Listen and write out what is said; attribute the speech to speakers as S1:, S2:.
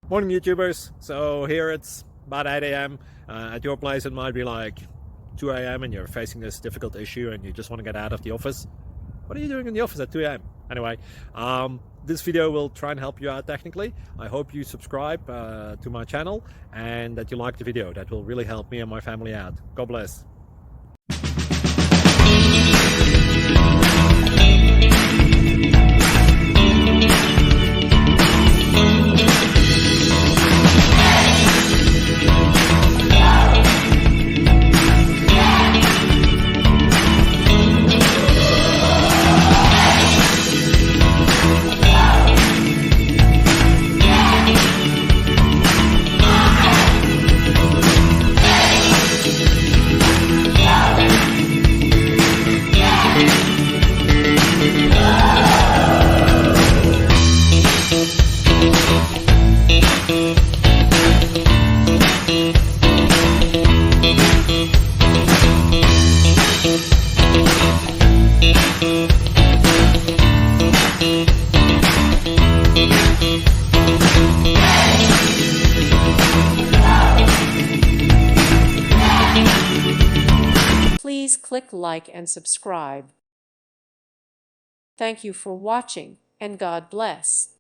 S1: Morning YouTubers. So here it's about 8 a.m. At your place it might be like 2 a.m. and you're facing this difficult issue and you just want to get out of the office. What are you doing in the office at 2 a.m.? Anyway, this video will try and help you out technically. I hope you subscribe to my channel and that you like the video. That will really help me and my family out. God bless.
S2: Please click like and subscribe. Thank you for watching, and God bless.